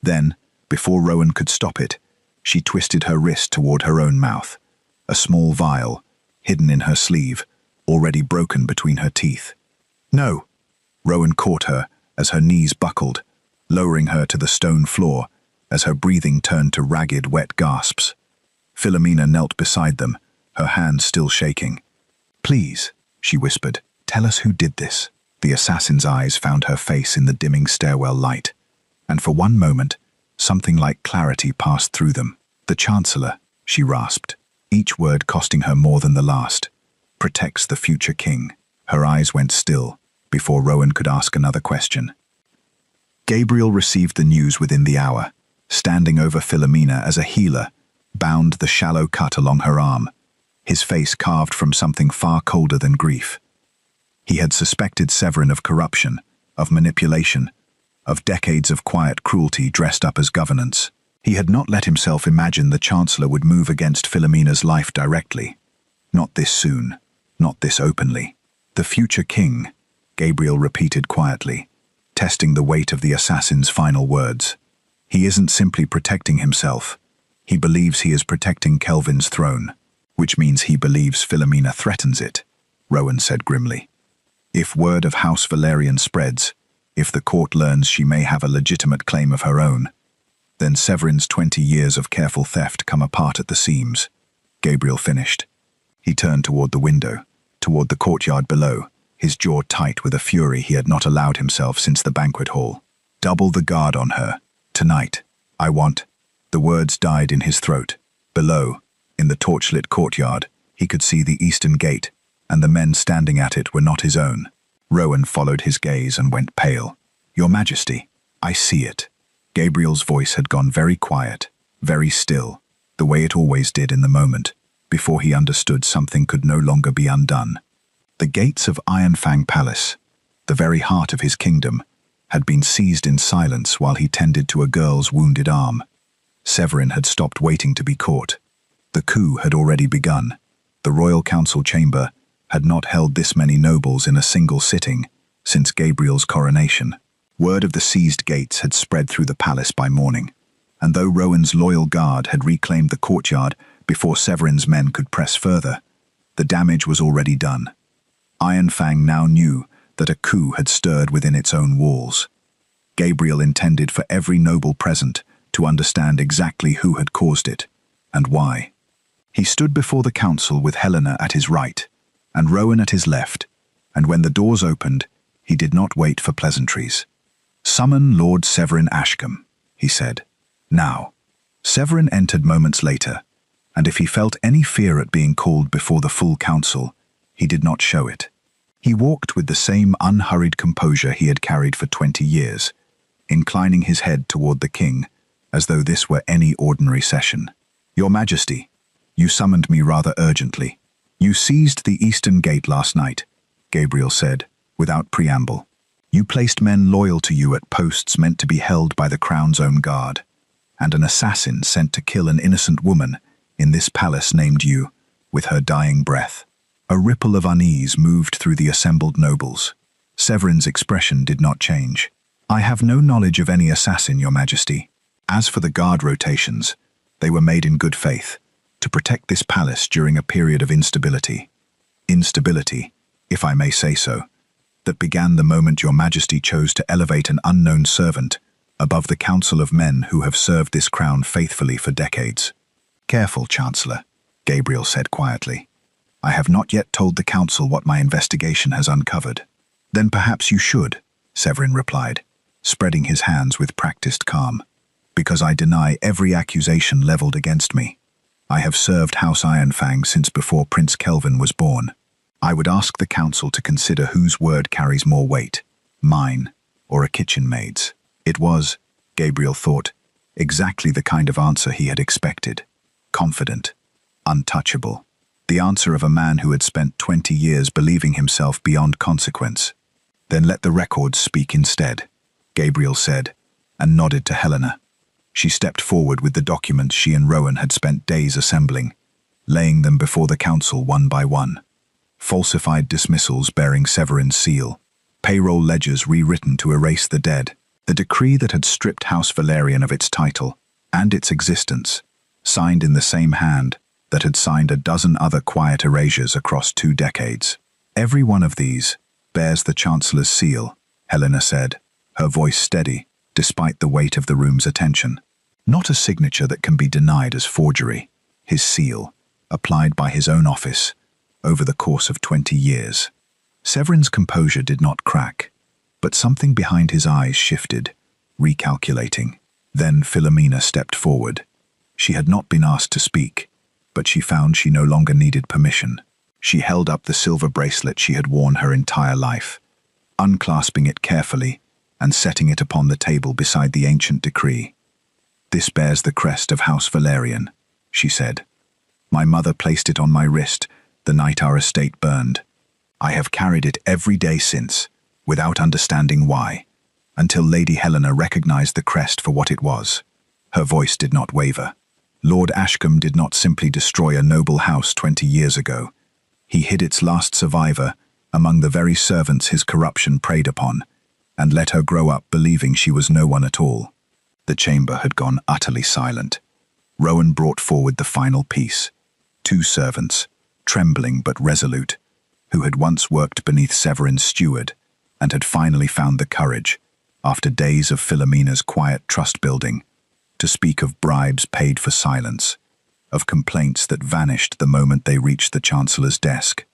Then, before Rowan could stop it, she twisted her wrist toward her own mouth, a small vial, hidden in her sleeve, already broken between her teeth. "No!" Rowan caught her as her knees buckled, lowering her to the stone floor as her breathing turned to ragged, wet gasps. Philomena knelt beside them, her hands still shaking. "Please," she whispered, "tell us who did this." The assassin's eyes found her face in the dimming stairwell light, and for one moment, something like clarity passed through them. "The Chancellor," she rasped, each word costing her more than the last, "protects the future king." Her eyes went still before Rowan could ask another question. Gabriel received the news within the hour, standing over Philomena as a healer bound the shallow cut along her arm, his face carved from something far colder than grief. He had suspected Severin of corruption, of manipulation, of decades of quiet cruelty dressed up as governance. He had not let himself imagine the Chancellor would move against Philomena's life directly. Not this soon, not this openly. "The future king," Gabriel repeated quietly, testing the weight of the assassin's final words. "He isn't simply protecting himself. He believes he is protecting Kelvin's throne, which means he believes Philomena threatens it, Rowan said grimly. If word of House Valerian spreads, if the court learns she may have a legitimate claim of her own, then Severin's 20 years of careful theft come apart at the seams. Gabriel finished. He turned toward the window, toward the courtyard below, his jaw tight with a fury he had not allowed himself since the banquet hall. Double the guard on her. Tonight. I want. The words died in his throat. Below, in the torchlit courtyard, he could see the eastern gate, and the men standing at it were not his own. Rowan followed his gaze and went pale. Your Majesty, I see it. Gabriel's voice had gone very quiet, very still, the way it always did in the moment, before he understood something could no longer be undone. The gates of Ironfang Palace, the very heart of his kingdom, had been seized in silence while he tended to a girl's wounded arm. Severin had stopped waiting to be caught. The coup had already begun. The royal council chamber had not held this many nobles in a single sitting since Gabriel's coronation. Word of the seized gates had spread through the palace by morning, and though Rowan's loyal guard had reclaimed the courtyard before Severin's men could press further, the damage was already done. Ironfang now knew that a coup had stirred within its own walls. Gabriel intended for every noble present to understand exactly who had caused it, and why. He stood before the council with Helena at his right, and Rowan at his left, and when the doors opened, he did not wait for pleasantries. "Summon Lord Severin Ashcombe," he said. Now. Severin entered moments later, and if he felt any fear at being called before the full council, he did not show it. He walked with the same unhurried composure he had carried for 20 years, inclining his head toward the king, as though this were any ordinary session. "Your Majesty, you summoned me rather urgently. You seized the eastern gate last night," Gabriel said, without preamble. "You placed men loyal to you at posts meant to be held by the crown's own guard, and an assassin sent to kill an innocent woman in this palace named you, with her dying breath." A ripple of unease moved through the assembled nobles. Severin's expression did not change. "I have no knowledge of any assassin, Your Majesty. As for the guard rotations, they were made in good faith, to protect this palace during a period of instability. Instability, if I may say so, that began the moment Your Majesty chose to elevate an unknown servant above the council of men who have served this crown faithfully for decades." "Careful, Chancellor," Gabriel said quietly. "I have not yet told the council what my investigation has uncovered." "Then perhaps you should," Severin replied, spreading his hands with practiced calm. "Because I deny every accusation leveled against me. I have served House Ironfang since before Prince Kelvin was born. I would ask the council to consider whose word carries more weight, mine or a kitchen maid's." It was, Gabriel thought, exactly the kind of answer he had expected. Confident, untouchable. The answer of a man who had spent 20 years believing himself beyond consequence. "Then let the records speak instead," Gabriel said, and nodded to Helena. She stepped forward with the documents she and Rowan had spent days assembling, laying them before the council one by one. Falsified dismissals bearing Severin's seal, payroll ledgers rewritten to erase the dead, the decree that had stripped House Valerian of its title and its existence, signed in the same hand that had signed a dozen other quiet erasures across 2 decades. "Every one of these bears the Chancellor's seal," Helena said, her voice steady, despite the weight of the room's attention. "Not a signature that can be denied as forgery. His seal, applied by his own office, over the course of 20 years. Severin's composure did not crack, but something behind his eyes shifted, recalculating. Then Philomena stepped forward. She had not been asked to speak, but she found she no longer needed permission. She held up the silver bracelet she had worn her entire life, unclasping it carefully and setting it upon the table beside the ancient decree. "This bears the crest of House Valerian," she said. "My mother placed it on my wrist the night our estate burned. I have carried it every day since, without understanding why, until Lady Helena recognized the crest for what it was." Her voice did not waver. "Lord Ashcombe did not simply destroy a noble house 20 years ago. He hid its last survivor among the very servants his corruption preyed upon, and let her grow up believing she was no one at all." The chamber had gone utterly silent. Rowan brought forward the final piece. Two servants, trembling but resolute, who had once worked beneath Severin's steward and had finally found the courage, after days of Philomena's quiet trust-building, to speak of bribes paid for silence, of complaints that vanished the moment they reached the Chancellor's desk.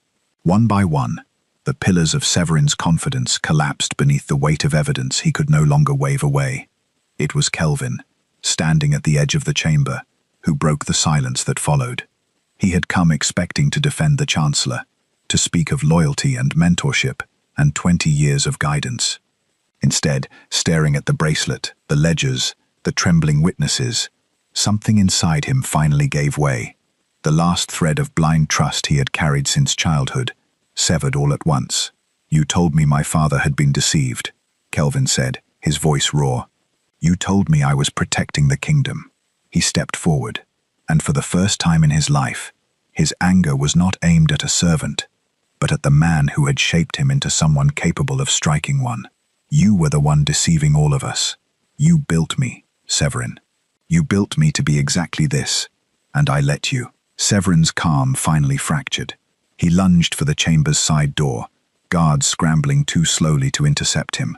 One by one, the pillars of Severin's confidence collapsed beneath the weight of evidence he could no longer wave away. It was Kelvin, standing at the edge of the chamber, who broke the silence that followed. He had come expecting to defend the Chancellor, to speak of loyalty and mentorship and 20 years of guidance. Instead, staring at the bracelet, the ledgers, the trembling witnesses, something inside him finally gave way. The last thread of blind trust he had carried since childhood, severed all at once. "You told me my father had been deceived," Kelvin said, his voice raw. "You told me I was protecting the kingdom." He stepped forward, and for the first time in his life, his anger was not aimed at a servant, but at the man who had shaped him into someone capable of striking one. "You were the one deceiving all of us. You built me, Severin. You built me to be exactly this, and I let you." Severin's calm finally fractured. He lunged for the chamber's side door, guards scrambling too slowly to intercept him.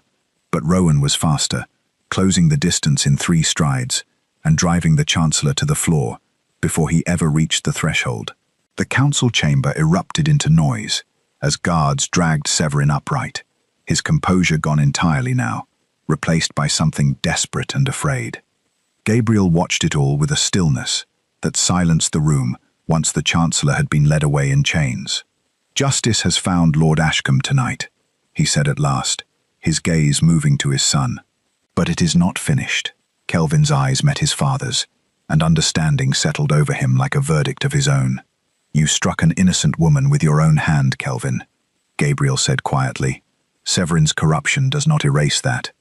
But Rowan was faster, closing the distance in 3 strides, and driving the Chancellor to the floor before he ever reached the threshold. The council chamber erupted into noise as guards dragged Severin upright, his composure gone entirely now, replaced by something desperate and afraid. Gabriel watched it all with a stillness that silenced the room once the Chancellor had been led away in chains. "Justice has found Lord Ashcombe tonight," he said at last, his gaze moving to his son. "But it is not finished." Kelvin's eyes met his father's, and understanding settled over him like a verdict of his own. "You struck an innocent woman with your own hand, Kelvin," Gabriel said quietly. "Severin's corruption does not erase that.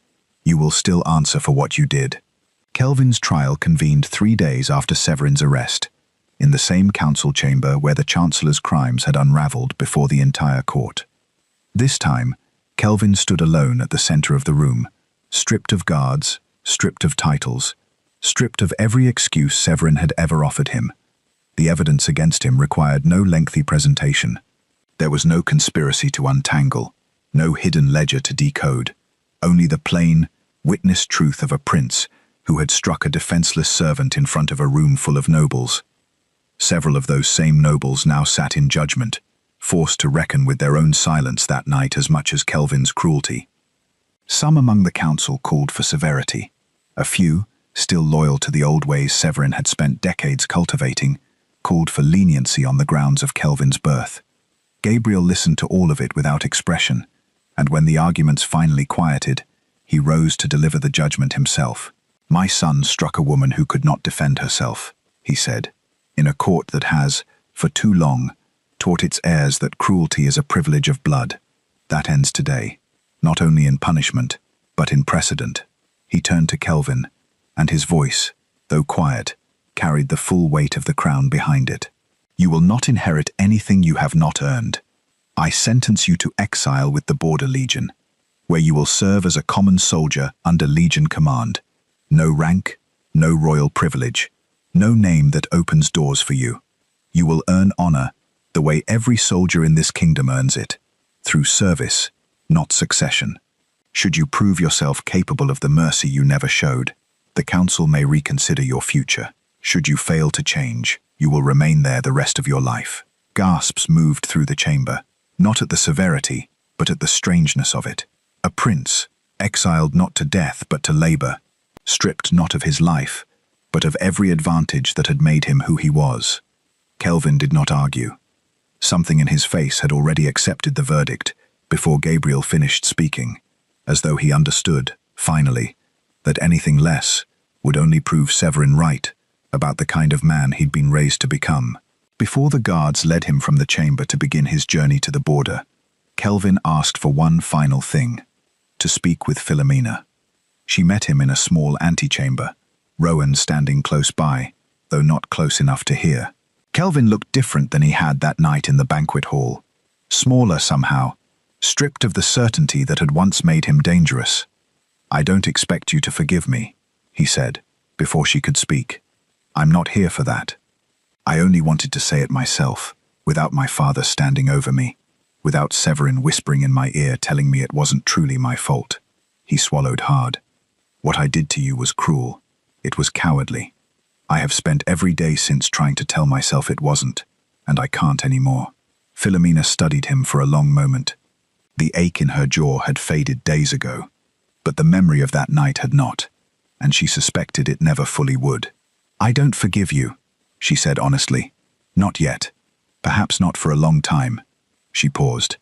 You will still answer for what you did." Kelvin's trial convened 3 days after Severin's arrest, in the same council chamber where the Chancellor's crimes had unraveled before the entire court. This time, Kelvin stood alone at the center of the room, stripped of guards, stripped of titles, stripped of every excuse Severin had ever offered him. The evidence against him required no lengthy presentation. There was no conspiracy to untangle, no hidden ledger to decode, only the plain, witnessed truth of a prince who had struck a defenseless servant in front of a room full of nobles. Several of those same nobles now sat in judgment, forced to reckon with their own silence that night as much as Kelvin's cruelty. Some among the council called for severity. A few, still loyal to the old ways Severin had spent decades cultivating, called for leniency on the grounds of Kelvin's birth. Gabriel listened to all of it without expression, and when the arguments finally quieted, he rose to deliver the judgment himself. "My son struck a woman who could not defend herself," he said, "in a court that has, for too long, taught its heirs that cruelty is a privilege of blood. That ends today, not only in punishment, but in precedent." He turned to Kelvin, and his voice, though quiet, carried the full weight of the crown behind it. "You will not inherit anything you have not earned. I sentence you to exile with the Border Legion, where you will serve as a common soldier under Legion command. No rank, no royal privilege, no name that opens doors for you. You will earn honor the way every soldier in this kingdom earns it, through service, not succession. Should you prove yourself capable of the mercy you never showed, the council may reconsider your future. Should you fail to change, you will remain there the rest of your life." Gasps moved through the chamber, not at the severity, but at the strangeness of it. A prince, exiled not to death but to labor, stripped not of his life, but of every advantage that had made him who he was. Kelvin did not argue. Something in his face had already accepted the verdict before Gabriel finished speaking, as though he understood, finally, that anything less would only prove Severin right about the kind of man he'd been raised to become. Before the guards led him from the chamber to begin his journey to the border, Kelvin asked for one final thing: to speak with Philomena. She met him in a small antechamber, Rowan standing close by, though not close enough to hear. Kelvin looked different than he had that night in the banquet hall, smaller somehow, stripped of the certainty that had once made him dangerous. "I don't expect you to forgive me," he said, before she could speak. I'm not here for that. I only wanted to say it myself, without my father standing over me, without Severin whispering in my ear telling me it wasn't truly my fault. He swallowed hard. What I did to you was cruel. It was cowardly. I have spent every day since trying to tell myself it wasn't, and I can't anymore. Philomena studied him for a long moment. The ache in her jaw had faded days ago, but the memory of that night had not, and she suspected it never fully would. I don't forgive you, she said honestly. Not yet. Perhaps not for a long time. She paused.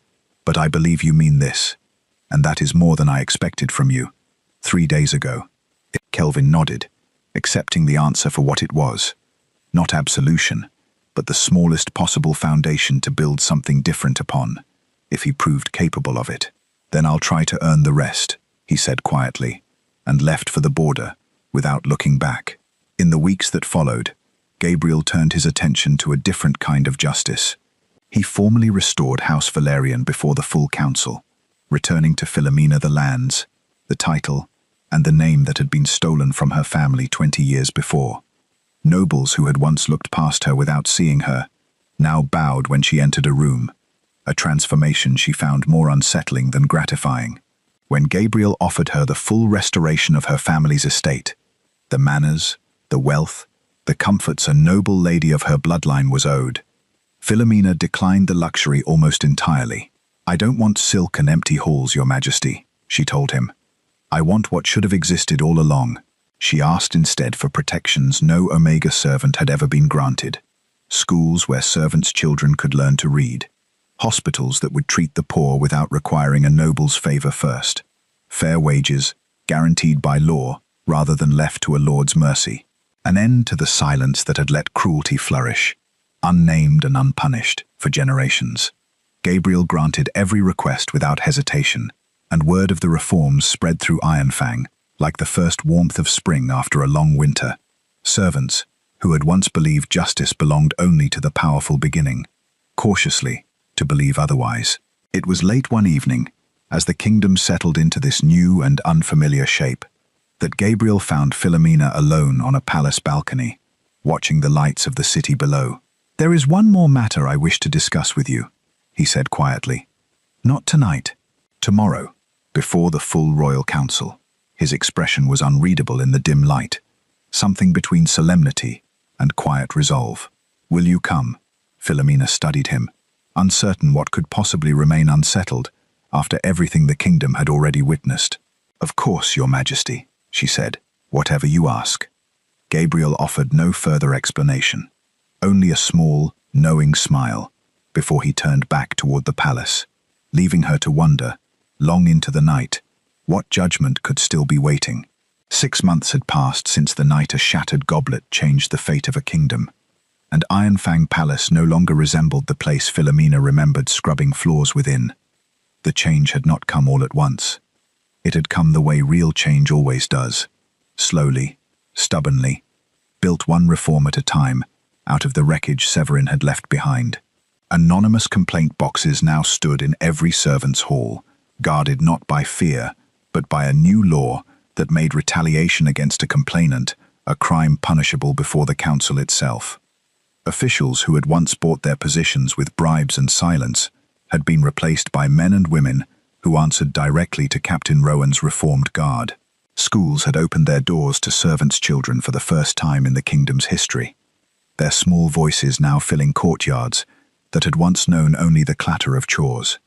But I believe you mean this, and that is more than I expected from you. 3 days ago. Kelvin nodded, accepting the answer for what it was. Not absolution, but the smallest possible foundation to build something different upon, if he proved capable of it. Then I'll try to earn the rest, he said quietly, and left for the border, without looking back. In the weeks that followed, Gabriel turned his attention to a different kind of justice. He formally restored House Valerian before the full council, returning to Philomena the lands, the title, and the name that had been stolen from her family 20 years before. Nobles who had once looked past her without seeing her, now bowed when she entered a room, a transformation she found more unsettling than gratifying. When Gabriel offered her the full restoration of her family's estate, the manors, the wealth, the comforts a noble lady of her bloodline was owed, Philomena declined the luxury almost entirely. I don't want silk and empty halls, Your Majesty, she told him. I want what should have existed all along. She asked instead for protections no Omega servant had ever been granted. Schools where servants' children could learn to read. Hospitals that would treat the poor without requiring a noble's favor first. Fair wages, guaranteed by law, rather than left to a lord's mercy. An end to the silence that had let cruelty flourish, unnamed and unpunished, for generations. Gabriel granted every request without hesitation, and word of the reforms spread through Ironfang, like the first warmth of spring after a long winter. Servants, who had once believed justice belonged only to the powerful beginning, cautiously, to believe otherwise. It was late one evening, as the kingdom settled into this new and unfamiliar shape, that Gabriel found Philomena alone on a palace balcony, watching the lights of the city below. There is one more matter I wish to discuss with you, he said quietly. Not tonight, tomorrow, before the full royal council. His expression was unreadable in the dim light, something between solemnity and quiet resolve. Will you come? Philomena studied him, uncertain what could possibly remain unsettled after everything the kingdom had already witnessed. Of course, Your Majesty, she said, whatever you ask. Gabriel offered no further explanation, only a small, knowing smile, before he turned back toward the palace, leaving her to wonder, long into the night, what judgment could still be waiting. 6 months had passed since the night a shattered goblet changed the fate of a kingdom, and Ironfang Palace no longer resembled the place Philomena remembered scrubbing floors within. The change had not come all at once. It had come the way real change always does, slowly, stubbornly, built one reform at a time, out of the wreckage Severin had left behind. Anonymous complaint boxes now stood in every servant's hall, guarded not by fear, but by a new law that made retaliation against a complainant a crime punishable before the council itself. Officials who had once bought their positions with bribes and silence had been replaced by men and women who answered directly to Captain Rowan's reformed guard. Schools had opened their doors to servants' children for the first time in the kingdom's history, their small voices now filling courtyards that had once known only the clatter of chores.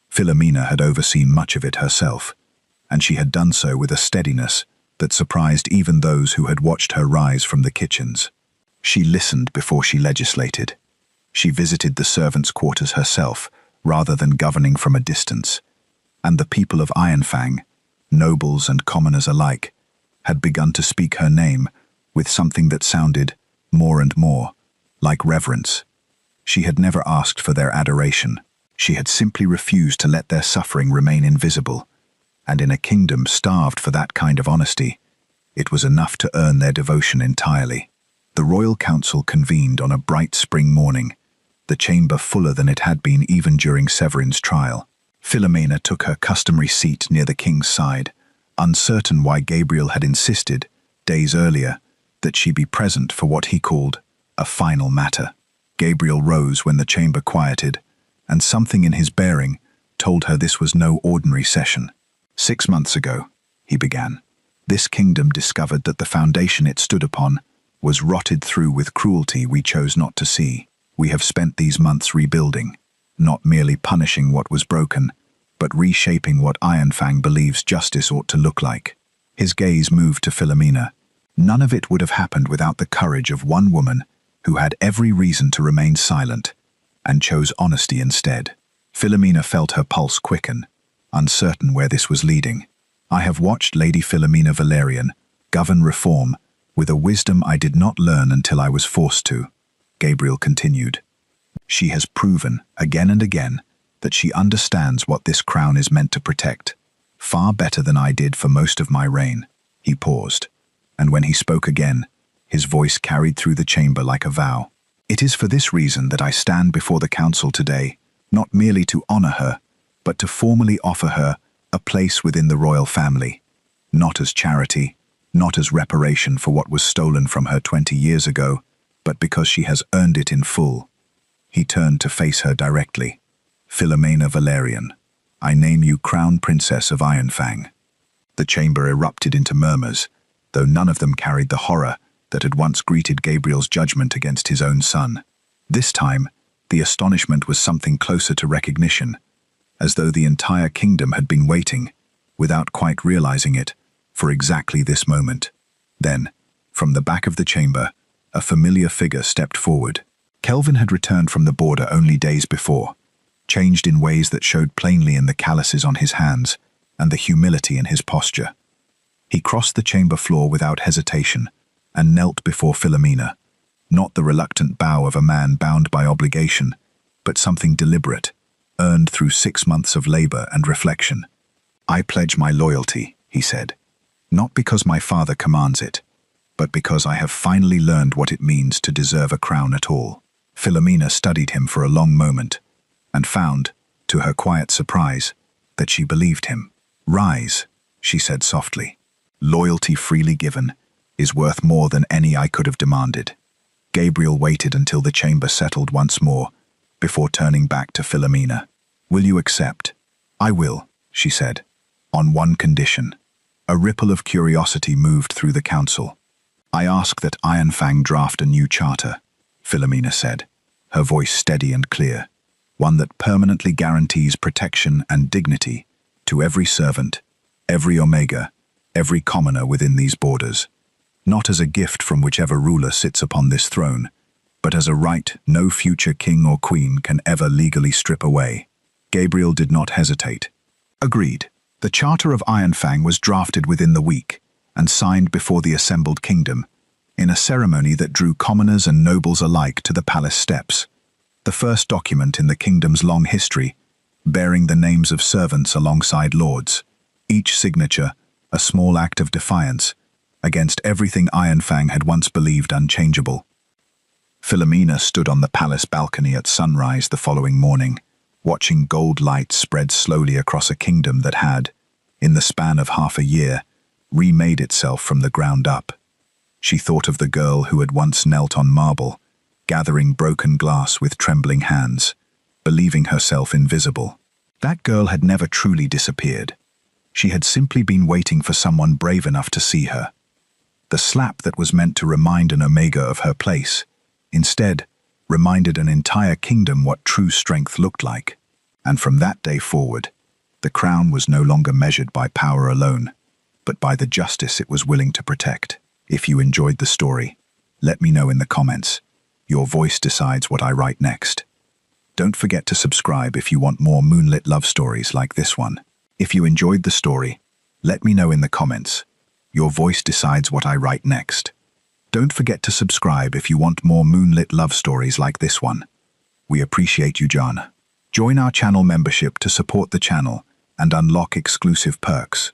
Philomena had overseen much of it herself, and she had done so with a steadiness that surprised even those who had watched her rise from the kitchens. She listened before she legislated. She visited the servants' quarters herself, rather than governing from a distance, and the people of Ironfang, nobles and commoners alike, had begun to speak her name with something that sounded, more and more, like reverence. She had never asked for their adoration. She had simply refused to let their suffering remain invisible, and in a kingdom starved for that kind of honesty, it was enough to earn their devotion entirely. The royal council convened on a bright spring morning, the chamber fuller than it had been even during Severin's trial. Philomena took her customary seat near the king's side, uncertain why Gabriel had insisted, days earlier, that she be present for what he called a final matter. Gabriel rose when the chamber quieted, and something in his bearing told her this was no ordinary session. 6 months ago, he began, this kingdom discovered that the foundation it stood upon was rotted through with cruelty we chose not to see. We have spent these months rebuilding, not merely punishing what was broken, but reshaping what Ironfang believes justice ought to look like. His gaze moved to Philomena. None of it would have happened without the courage of one woman who had every reason to remain silent and chose honesty instead. Philomena felt her pulse quicken, uncertain where this was leading. I have watched Lady Philomena Valerian govern reform with a wisdom I did not learn until I was forced to, Gabriel continued. She has proven, again and again, that she understands what this crown is meant to protect, far better than I did for most of my reign. He paused, and when he spoke again, his voice carried through the chamber like a vow. It is for this reason that I stand before the council today, not merely to honor her, but to formally offer her a place within the royal family, not as charity, not as reparation for what was stolen from her 20 years ago, but because she has earned it in full. He turned to face her directly. Philomena Valerian, I name you Crown Princess of Ironfang. The chamber erupted into murmurs, though none of them carried the horror that had once greeted Gabriel's judgment against his own son. This time, the astonishment was something closer to recognition, as though the entire kingdom had been waiting, without quite realizing it, for exactly this moment. Then, from the back of the chamber, a familiar figure stepped forward. Kelvin had returned from the border only days before, changed in ways that showed plainly in the calluses on his hands and the humility in his posture. He crossed the chamber floor without hesitation and knelt before Philomena, not the reluctant bow of a man bound by obligation, but something deliberate, earned through 6 months of labor and reflection. I pledge my loyalty, he said, not because my father commands it, but because I have finally learned what it means to deserve a crown at all. Philomena studied him for a long moment, and found, to her quiet surprise, that she believed him. Rise, she said softly. Loyalty freely given is worth more than any I could have demanded. Gabriel waited until the chamber settled once more, before turning back to Philomena. Will you accept? I will, she said, on one condition. A ripple of curiosity moved through the council. I ask that Ironfang draft a new charter, Philomena said, her voice steady and clear, one that permanently guarantees protection and dignity to every servant, every Omega, every commoner within these borders, not as a gift from whichever ruler sits upon this throne, but as a right no future king or queen can ever legally strip away. Gabriel did not hesitate. Agreed. The Charter of Ironfang was drafted within the week and signed before the assembled kingdom, in a ceremony that drew commoners and nobles alike to the palace steps. The first document in the kingdom's long history, bearing the names of servants alongside lords, each signature a small act of defiance against everything Ironfang had once believed unchangeable. Philomena stood on the palace balcony at sunrise the following morning, watching gold light spread slowly across a kingdom that had, in the span of half a year, remade itself from the ground up. She thought of the girl who had once knelt on marble, gathering broken glass with trembling hands, believing herself invisible. That girl had never truly disappeared. She had simply been waiting for someone brave enough to see her. The slap that was meant to remind an Omega of her place, instead, reminded an entire kingdom what true strength looked like. And from that day forward, the crown was no longer measured by power alone, but by the justice it was willing to protect. If you enjoyed the story, let me know in the comments. Your voice decides what I write next. Don't forget to subscribe if you want more moonlit love stories like this one. If you enjoyed the story, let me know in the comments. Your voice decides what I write next. Don't forget to subscribe if you want more moonlit love stories like this one. We appreciate you, John. Join our channel membership to support the channel and unlock exclusive perks.